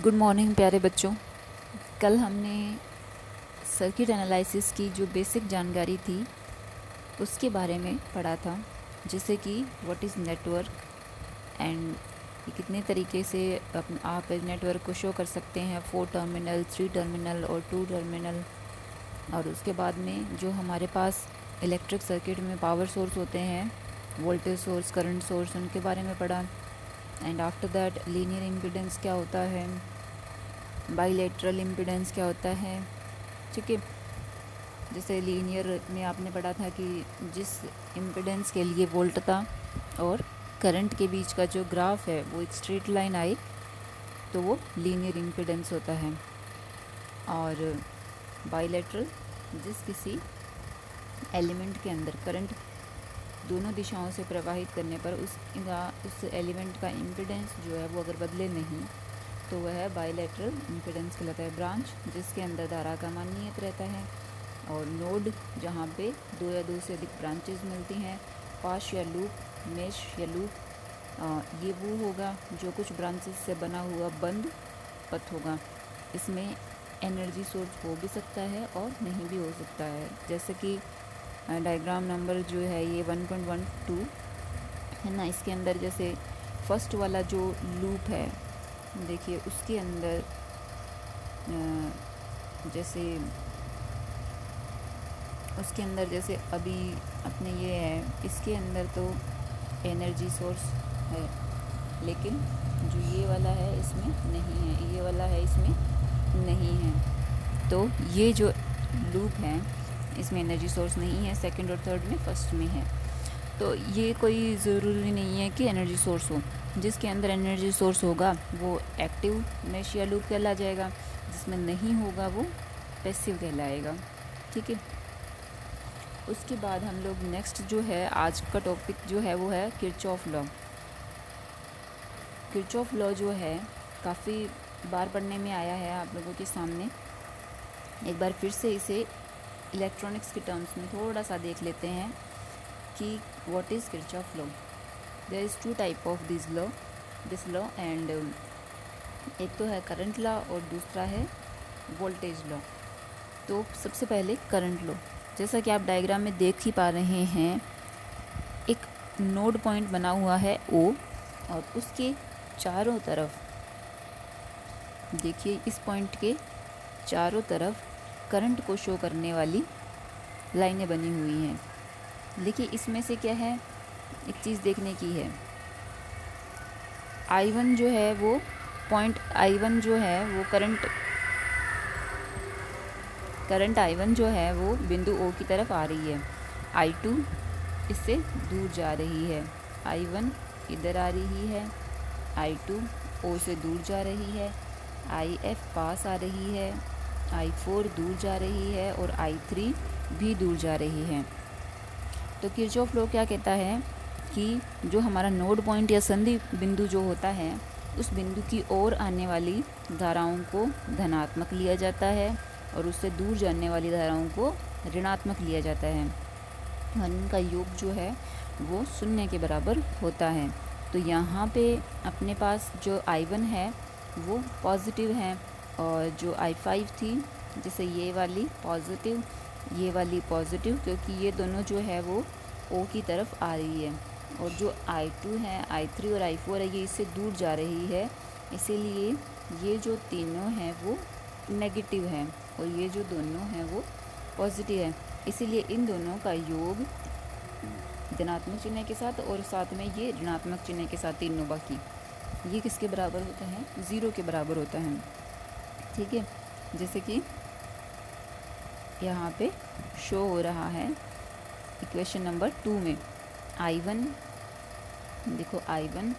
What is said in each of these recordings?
Good morning प्यारे बच्चों। कल हमने सर्किट एनालिसिस की जो बेसिक जानकारी थी उसके बारे में पढ़ा था, जैसे कि व्हाट इज़ नेटवर्क एंड ये कितने तरीके से आप नेटवर्क को शो कर सकते हैं, 4 टर्मिनल, 3 टर्मिनल और 2 टर्मिनल। और उसके बाद में जो हमारे पास इलेक्ट्रिक सर्किट में पावर सोर्स होते हैं, वोल्टेज सोर्स, करंट सोर्स, उनके बारे में पढ़ा। And after that linear impedance क्या होता है, बाईलेटरल इम्पीडेंस क्या होता है। ठीक है, जैसे लीनियर में आपने पढ़ा था कि जिस इम्पीडेंस के लिए वोल्टता और करंट के बीच का जो ग्राफ है वो एक स्ट्रेट लाइन आए तो वो लीनियर इम्पीडेंस होता है। और बाईलेटरल, जिस किसी एलिमेंट के अंदर करंट दोनों दिशाओं से प्रवाहित करने पर उस एलिमेंट का इम्पीडेंस जो है वो अगर बदले नहीं तो वह बाईलेटरल इम्पीडेंस कहलाता है। ब्रांच, जिसके अंदर धारा का मान नियत रहता है। और नोड, जहाँ पे 2 या 2 से अधिक ब्रांचेस मिलती हैं। पाश या लूप, मेश या लूप, ये वो होगा जो कुछ ब्रांचेस से बना हुआ बंद पथ होगा। इसमें एनर्जी सोर्स हो भी सकता है और नहीं भी हो सकता है। जैसे कि डायग्राम नंबर जो है ये 1.12 है ना, इसके अंदर जैसे फर्स्ट वाला जो लूप है देखिए उसके अंदर जैसे अभी अपने ये है, इसके अंदर तो एनर्जी सोर्स है, लेकिन जो ये वाला है इसमें नहीं है, ये वाला है इसमें नहीं है। तो ये जो लूप है इसमें एनर्जी सोर्स नहीं है, सेकंड और थर्ड में, फर्स्ट में है। तो ये कोई ज़रूरी नहीं है कि एनर्जी सोर्स हो। जिसके अंदर एनर्जी सोर्स होगा वो एक्टिव मेश या लूप कहला जाएगा, जिसमें नहीं होगा वो पैसिव कहलाएगा। ठीक है, उसके बाद हम लोग नेक्स्ट जो है आज का टॉपिक जो है वो है किरचॉफ लॉ। किरचॉफ लॉ जो है काफ़ी बार पढ़ने में आया है आप लोगों के सामने। एक बार फिर से इसे इलेक्ट्रॉनिक्स के टर्म्स में थोड़ा सा देख लेते हैं कि what is Kirchhoff law. There is 2 type of this law and एक तो है करंट लॉ और दूसरा है वोल्टेज लॉ। तो सबसे पहले करंट लॉ, जैसा कि आप डायग्राम में देख ही पा रहे हैं, एक नोड पॉइंट बना हुआ है O और उसके चारों तरफ देखिए, इस पॉइंट के चारों तरफ करंट को शो करने वाली लाइनें बनी हुई हैं। देखिए इसमें से क्या है, एक चीज़ देखने की है। I1 जो है वो पॉइंट I1 जो है वो करंट I1 जो है वो बिंदु O की तरफ आ रही है। I2 इससे दूर जा रही है। I1 इधर आ रही है, I2 O से दूर जा रही है, IF पास आ रही है, I4 दूर जा रही है और I3 भी दूर जा रही है। तो किरचॉफ लॉ क्या कहता है कि जो हमारा नोड पॉइंट या संधि बिंदु जो होता है, उस बिंदु की ओर आने वाली धाराओं को धनात्मक लिया जाता है और उससे दूर जाने वाली धाराओं को ऋणात्मक लिया जाता है। इनका योग जो है वो 0 के बराबर होता है। तो यहाँ पे अपने पास जो I1 है वो पॉजिटिव है और जो I5 थी, जैसे ये वाली पॉजिटिव, ये वाली पॉजिटिव, क्योंकि ये दोनों जो है वो O की तरफ आ रही है। और जो I2 है, I3 और I4 है, ये इससे दूर जा रही है, इसीलिए ये जो तीनों हैं वो नेगेटिव है और ये जो दोनों हैं वो पॉजिटिव है। इसीलिए इन दोनों का योग धनात्मक चिन्ह के साथ और साथ में ये ऋणात्मक चिन्ह के साथ, तीनों बाकी, ये किसके बराबर होता है, 0 के बराबर होता है। ठीक है, जैसे कि यहाँ पे शो हो रहा है इक्वेशन नंबर 2 में I1, देखो I1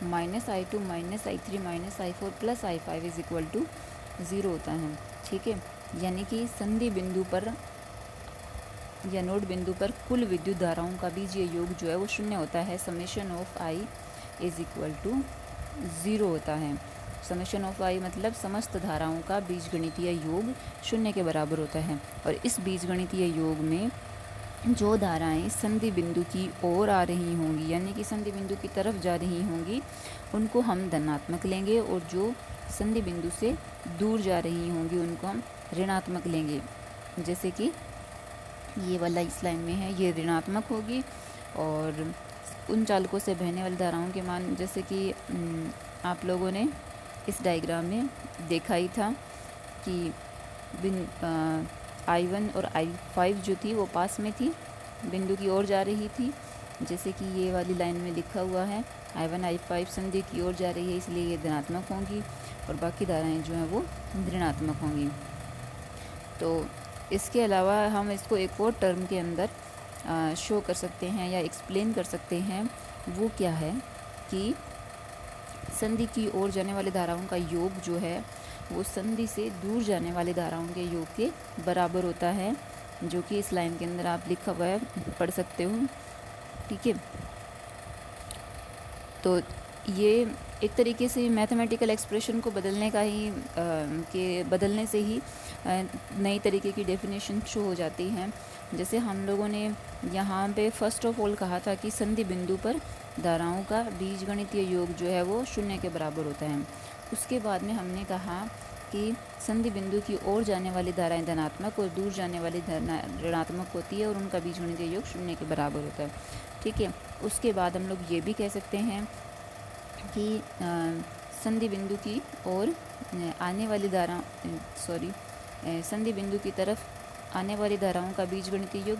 minus I2 minus I3 minus I4 plus I5 is equal to 0 होता है। ठीक है, यानी कि संधि बिंदु पर या नोड बिंदु पर कुल विद्युत धाराओं का बीजीय योग जो है वो 0 होता है। Summation of I is equal to 0 होता है। समेशन ऑफ I मतलब समस्त धाराओं का बीजगणितीय योग 0 के बराबर होता है। और इस बीजगणितीय योग में जो धाराएं संधि बिंदु की ओर आ रही होंगी, यानी कि संधि बिंदु की तरफ जा रही होंगी, उनको हम धनात्मक लेंगे, और जो संधि बिंदु से दूर जा रही होंगी उनको हम ऋणात्मक लेंगे। जैसे कि ये वाला इस लाइन में है, ये ऋणात्मक होगी। और उन चालकों से बहने वाली धाराओं के मान, जैसे कि आप लोगों ने इस डायग्राम में देखा ही था कि I1 और I5 जो थी वो पास में थी, बिंदु की ओर जा रही थी। जैसे कि ये वाली लाइन में लिखा हुआ है I1 I5 संधि की ओर जा रही है, इसलिए ये धनात्मक होंगी, और बाकी धाराएं जो हैं वो ऋणात्मक होंगी। तो इसके अलावा हम इसको एक और टर्म के अंदर शो कर सकते हैं या एक्सप्लेन कर सकते हैं। वो क्या है कि संधि की ओर जाने वाली धाराओं का योग जो है वो संधि से दूर जाने वाली धाराओं के योग के बराबर होता है, जो कि इस लाइन के अंदर आप लिखा हुआ है, पढ़ सकते हो। ठीक है, तो ये एक तरीके से मैथमेटिकल एक्सप्रेशन को बदलने का ही के बदलने से ही नई तरीके की डेफिनेशन शो हो जाती हैं। जैसे हम लोगों ने यहाँ पे फर्स्ट ऑफ ऑल कहा था कि संधि बिंदु पर धाराओं का बीजगणितीय योग जो है वो 0 के बराबर होता है। उसके बाद में हमने कहा कि संधि बिंदु की ओर जाने वाली धाराएं धनात्मक और दूर जाने वाली ऋणात्मक होती है, और उनका बीजगणितीय योग 0 के बराबर होता है। ठीक है, उसके बाद हम लोग ये भी कह सकते हैं कि संधि बिंदु की ओर आने वाली संधि बिंदु की तरफ आने वाली धाराओं का बीजगणितीय योग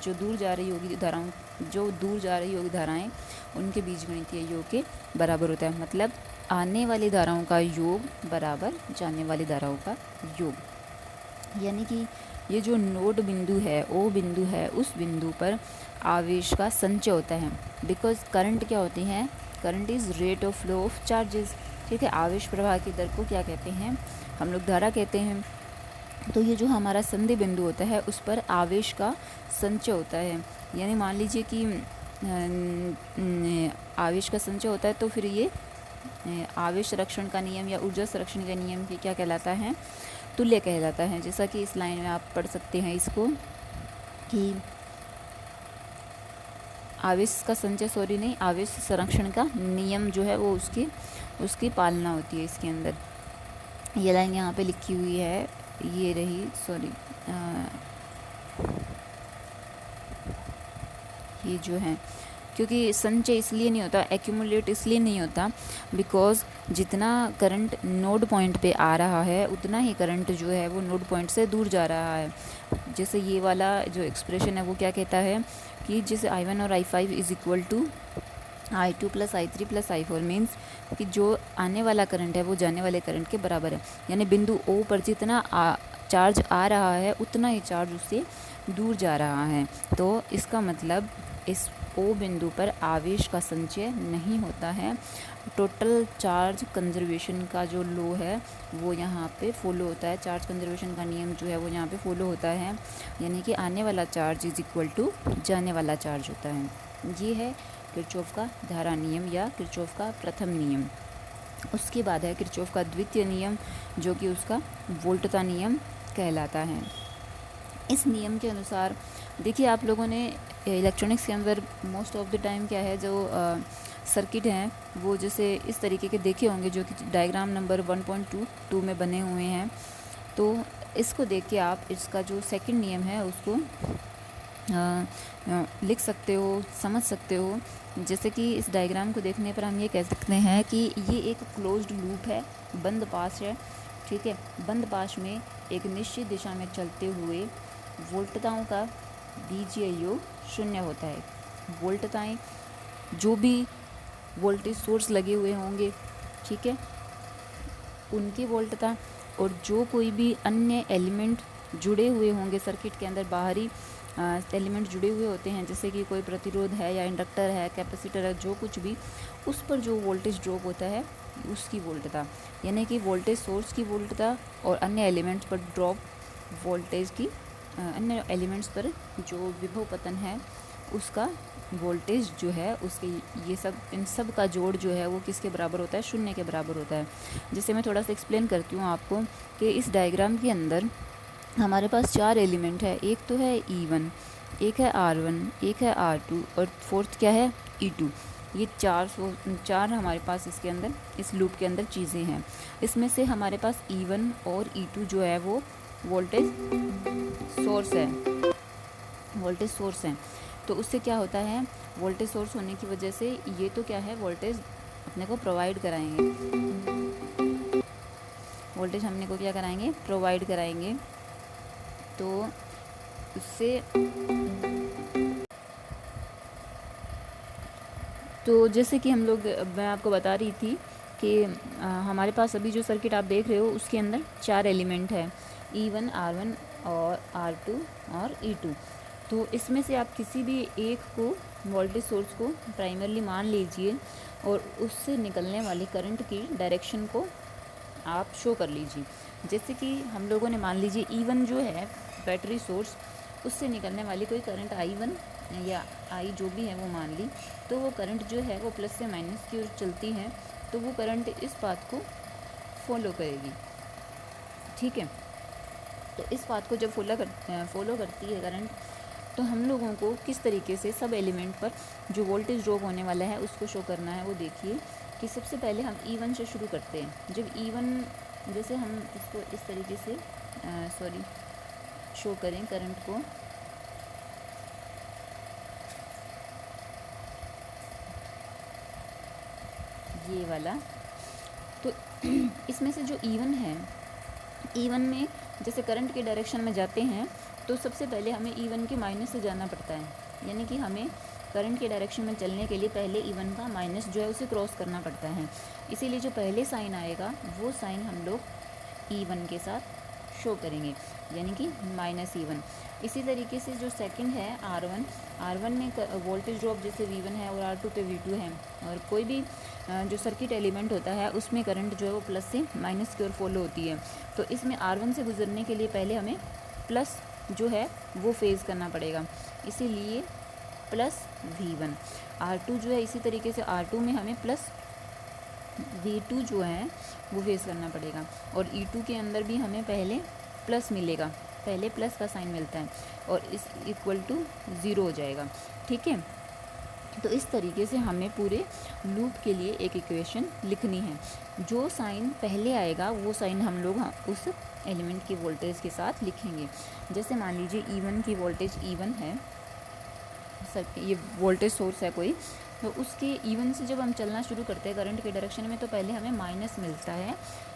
जो दूर जा रही होगी धाराएं उनके बीजगणितीय योग के बराबर होता है। मतलब आने वाली धाराओं का योग बराबर जाने वाली धाराओं का योग। यानी कि ये जो नोड बिंदु है, ओ बिंदु है, उस बिंदु पर आवेश का संचय होता है। बिकॉज करंट क्या होती है? Current is rate of flow of charges. ठीक है, आवेश प्रवाह की दर को क्या कहते हैं? हम लोग धारा कहते हैं। तो ये जो हमारा संधि बिंदु होता है उस पर आवेश का संचय होता है। यानी मान लीजिए कि आवेश का संचय होता है, तो फिर ये आवेश संरक्षण का नियम या ऊर्जा संरक्षण के नियम की क्या कहलाता है? तुल्य कहलाता है। जैसा कि इस लाइन में आप पढ़ सकते हैं इसको कि आवेश संरक्षण का नियम जो है वो उसकी पालना होती है इसके अंदर। ये लाइन यहाँ पे लिखी हुई है, ये रही, ये जो है, क्योंकि संचय इसलिए नहीं होता, एक्यूमुलेट इसलिए नहीं होता, बिकॉज जितना करंट नोड पॉइंट पे आ रहा है उतना ही करंट जो है वो नोड पॉइंट से दूर जा रहा है। जैसे ये वाला जो एक्सप्रेशन है वो क्या कहता है कि जैसे I1 और I5 is equal to I2 + I3 + I4 means कि जो आने वाला करंट है वो जाने वाले करंट के बराबर है। यानी बिंदु O पर जितना चार्ज आ रहा है उतना ही चार्ज उससे दूर जा रहा है। तो इसका मतलब इस O बिंदु पर आवेश का संचय नहीं होता है। टोटल चार्ज कंजर्वेशन का जो लॉ है वो यहाँ पे फॉलो होता है। चार्ज कंजर्वेशन का नियम जो है वो यहाँ पे फॉलो होता है, यानी कि आने वाला चार्ज इज़ इक्वल टू जाने वाला चार्ज होता है। ये है किरचॉफ का धारा नियम या किरचॉफ का प्रथम नियम। उसके बाद है किरचॉफ का द्वितीय नियम, जो कि उसका वोल्टता नियम कहलाता है। इस नियम के अनुसार देखिए, आप लोगों ने इलेक्ट्रॉनिक्स के अंदर मोस्ट ऑफ द टाइम क्या है, जो सर्किट हैं वो जैसे इस तरीके के देखे होंगे, जो कि डायग्राम नंबर 1.22 में बने हुए हैं। तो इसको देख के आप इसका जो सेकंड नियम है उसको लिख सकते हो, समझ सकते हो। जैसे कि इस डायग्राम को देखने पर हम ये कह सकते हैं कि ये एक क्लोज्ड लूप है, बंद पास है। ठीक है, बंद पास में एक निश्चित दिशा में चलते हुए वोल्टताओं का बीजीय योग 0 होता है। वोल्टताएं, जो भी वोल्टेज सोर्स लगे हुए होंगे, ठीक है, उनकी वोल्टता और जो कोई भी अन्य एलिमेंट जुड़े हुए होंगे सर्किट के अंदर, बाहरी एलिमेंट जुड़े हुए होते हैं, जैसे कि कोई प्रतिरोध है या इंडक्टर है, कैपेसिटर है, जो कुछ भी, उस पर जो वोल्टेज ड्रॉप होता है उसकी वोल्टता, यानी कि वोल्टेज सोर्स की वोल्टता और अन्य एलिमेंट्स पर ड्रॉप वोल्टेज की, अन्य एलिमेंट्स पर जो विभव पतन है उसका वोल्टेज जो है उसके, ये सब, इन सब का जोड़ जो है वो किसके बराबर होता है? 0 के बराबर होता है। जैसे मैं थोड़ा सा एक्सप्लेन करती हूँ आपको कि इस डायग्राम के अंदर हमारे पास 4 एलिमेंट है, एक तो है E1, एक है R1, एक है R2 और फोर्थ क्या है E2। ये चार हमारे पास इसके अंदर, इस लूप के अंदर चीज़ें हैं। इसमें से हमारे पास E1 और E2 जो है वो वोल्टेज सोर्स है, वोल्टेज सोर्स है। तो उससे क्या होता है, वोल्टेज सोर्स होने की वजह से ये तो क्या है, वोल्टेज अपने को प्रोवाइड कराएंगे, वोल्टेज हमने को क्या कराएंगे, प्रोवाइड कराएंगे। तो उससे तो जैसे कि हम लोग, मैं आपको बता रही थी कि हमारे पास अभी जो सर्किट आप देख रहे हो उसके अंदर 4 एलिमेंट है, E1, R1 और R2 और E2। तो इसमें से आप किसी भी एक को, वोल्टेज सोर्स को प्राइमरली मान लीजिए और उससे निकलने वाली करंट की डायरेक्शन को आप शो कर लीजिए। जैसे कि हम लोगों ने मान लीजिए E1 जो है बैटरी सोर्स, उससे निकलने वाली कोई करंट I1 या I जो भी है वो मान ली, तो वो करंट जो है वो प्लस से माइनस की ओर चलती है, तो वो करंट इस पाथ को फॉलो करेगी। ठीक है, तो इस बात को जब फॉलो करती है करंट, तो हम लोगों को किस तरीके से सब एलिमेंट पर जो वोल्टेज ड्रॉप होने वाला है उसको शो करना है। वो देखिए कि सबसे पहले हम E1 से शुरू करते हैं। जब E1, जैसे हम इसको इस तरीके से शो करें करंट को, ये वाला, तो इसमें से जो E1 है, E1 में जैसे करंट के डायरेक्शन में जाते हैं तो सबसे पहले हमें E1 के माइनस से जाना पड़ता है, यानी कि हमें करंट के डायरेक्शन में चलने के लिए पहले E1 का माइनस जो है उसे क्रॉस करना पड़ता है। इसीलिए जो पहले साइन आएगा वो साइन हम लोग E1 के साथ शो करेंगे, यानी कि -E1। इसी तरीके से जो सेकंड है R1 में वोल्टेज ड्रॉप जैसे V1 है और R2 पे V2 है, और कोई भी जो सर्किट एलिमेंट होता है उसमें करंट जो है वो प्लस से माइनस की ओर फॉलो होती है। तो इसमें R1 से गुजरने के लिए पहले हमें प्लस जो है वो फेज़ करना पड़ेगा, इसीलिए प्लस V1। R2 जो है इसी तरीके से R2 में हमें प्लस V2 जो है वो फेस करना पड़ेगा, और E2 के अंदर भी हमें पहले प्लस मिलेगा, पहले प्लस का साइन मिलता है और इस इक्वल टू 0 हो जाएगा। ठीक है, तो इस तरीके से हमें पूरे लूप के लिए एक इक्वेशन लिखनी है। जो साइन पहले आएगा वो साइन हम लोग उस एलिमेंट की वोल्टेज के साथ लिखेंगे। जैसे मान लीजिए E1 की वोल्टेज E1 है, ये वोल्टेज सोर्स है कोई, तो उसके E1 से जब हम चलना शुरू करते हैं करंट के डायरेक्शन में, तो पहले हमें माइनस मिलता है,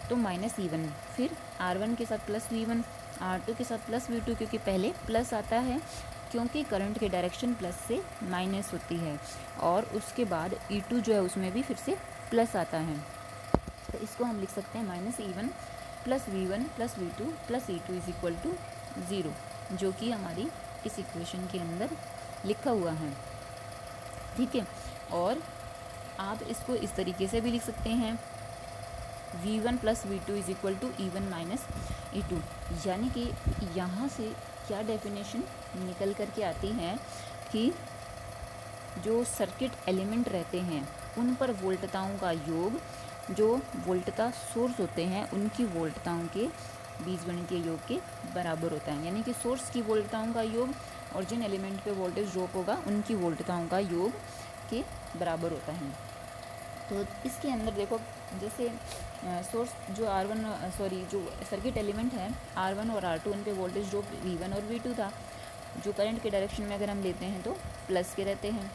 तो -E1। फिर R1 के साथ प्लस V1, R2 के साथ प्लस V2, क्योंकि पहले प्लस आता है क्योंकि करंट के डायरेक्शन प्लस से माइनस होती है, और उसके बाद E2 जो है उसमें भी फिर से प्लस आता है। तो इसको हम लिख सकते हैं -E1 plus V1 plus V2 plus E2 is equal to 0, जो कि हमारी इस इक्वेशन के अंदर लिखा हुआ है। ठीक है, और आप इसको इस तरीके से भी लिख सकते हैं, V1 plus V2 is equal to E1 minus E2, यानी कि यहाँ से क्या डेफिनेशन निकल कर के आती है कि जो सर्किट एलिमेंट रहते हैं उन पर वोल्टताओं का योग, जो वोल्टता सोर्स होते हैं उनकी वोल्टताओं के बीजगणितीय योग के बराबर होता है, यानी कि सोर्स की वोल्टताओं का योग और जिन एलिमेंट पे वोल्टेज ड्रॉप होगा उनकी वोल्टताओं का योग के बराबर होता है। तो इसके अंदर देखो, जैसे सोर्स जो जो सर्किट एलिमेंट है R1 और R2, उन पे वोल्टेज ड्रॉप V1 और V2 था, जो करंट के डायरेक्शन में अगर हम लेते हैं तो प्लस के रहते हैं।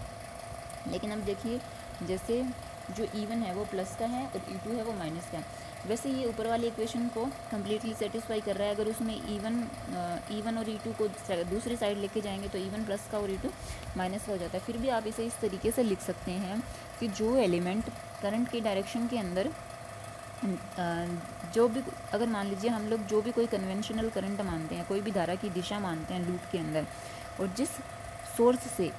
लेकिन अब देखिए, जैसे जो E1 है वो प्लस का है और E2 है वो माइनस का है, वैसे ये ऊपर वाली इक्वेशन को कम्प्लीटली सेटिस्फाई कर रहा है। अगर उसमें E1 और E2 को दूसरी साइड लेके जाएंगे तो E1 प्लस का और E2 माइनस का हो जाता है। फिर भी आप इसे इस तरीके से लिख सकते हैं कि जो एलिमेंट करंट के डायरेक्शन के अंदर जो भी, अगर मान लीजिए हम लोग जो भी कोई कन्वेंशनल करंट मानते हैं, कोई भी धारा की दिशा मानते हैं लूप के अंदर, और जिस सोर्स से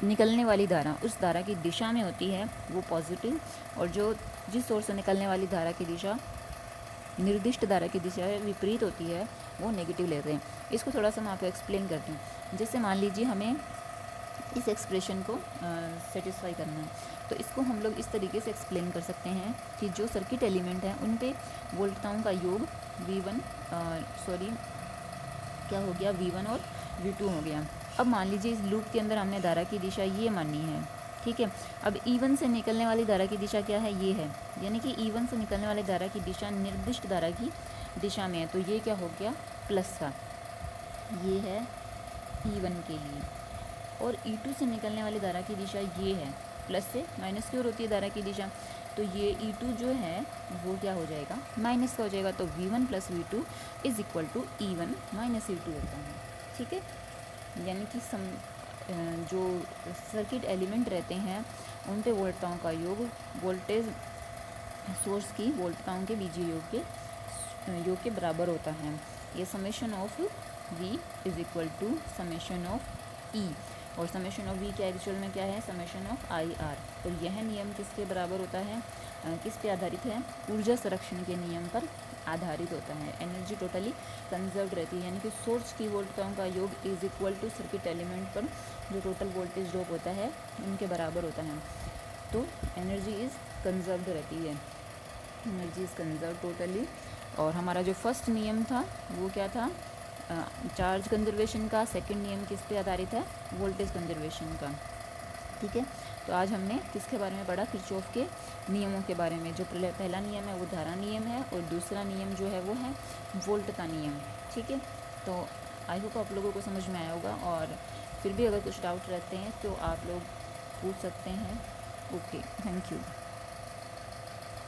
निकलने वाली धारा उस धारा की दिशा में होती है वो पॉजिटिव, और जो जिस सोर्स से निकलने वाली धारा की दिशा, निर्दिष्ट धारा की दिशा विपरीत होती है, वो नेगेटिव लेते हैं। इसको थोड़ा सा मैं आपको एक्सप्लेन करती हूँ। जैसे मान लीजिए हमें इस एक्सप्रेशन को सेटिस्फाई करना है, तो इसको हम लोग इस तरीके से एक्सप्लेन कर सकते हैं कि जो सर्किट एलिमेंट हैं उन पे वोल्टताओं का योग क्या हो गया, V1 और V2 हो गया। अब मान लीजिए इस लूप के अंदर हमने धारा की दिशा ये मानी है, ठीक है। अब E1 से निकलने वाली धारा की दिशा क्या है, ये है, यानी कि E1 से निकलने वाली धारा की दिशा निर्दिष्ट धारा की दिशा में है, तो ये क्या हो गया, प्लस का, ये है E1 के लिए। और E2 से निकलने वाली धारा की दिशा ये है, प्लस से माइनस की ओर होती है धारा की दिशा, तो ये E2 जो है वो क्या हो जाएगा, माइनस का हो जाएगा। तो V1 plus V2 is equal to E1 minus E2 होता है, ठीक है। यानी कि जो सर्किट एलिमेंट रहते हैं उन पे वोल्टताओं का योग वोल्टेज सोर्स की वोल्टताओं के बीजीय योग के बराबर होता है। ये summation of V is equal to summation of E, और समेशन ऑफ V क्या एक्चुअल में क्या है, समेशन ऑफ IR। तो यह नियम किसके बराबर होता है, किस पे आधारित है, ऊर्जा संरक्षण के नियम पर आधारित होता है। एनर्जी टोटली कंजर्व रहती है, यानी कि सोर्स की वोल्टताओं का योग is equal to circuit element पर जो टोटल वोल्टेज ड्रॉप होता है उनके बराबर होता है। तो एनर्जी इज़ कंजर्व्ड रहती है, एनर्जी इज़ कंजर्व टोटली। और हमारा जो फर्स्ट नियम था वो क्या था, चार्ज कंजर्वेशन का। सेकंड नियम किस पे आधारित है, वोल्टेज कंजर्वेशन का, ठीक है। तो आज हमने किसके बारे में पढ़ा, किरचॉफ के नियमों के बारे में। जो पहला नियम है वो धारा नियम है, और दूसरा नियम जो है वो है वोल्टता नियम, ठीक है। तो आई होप आप लोगों को समझ में आया होगा, और फिर भी अगर कुछ डाउट रहते हैं तो आप लोग पूछ सकते हैं। Okay, thank you.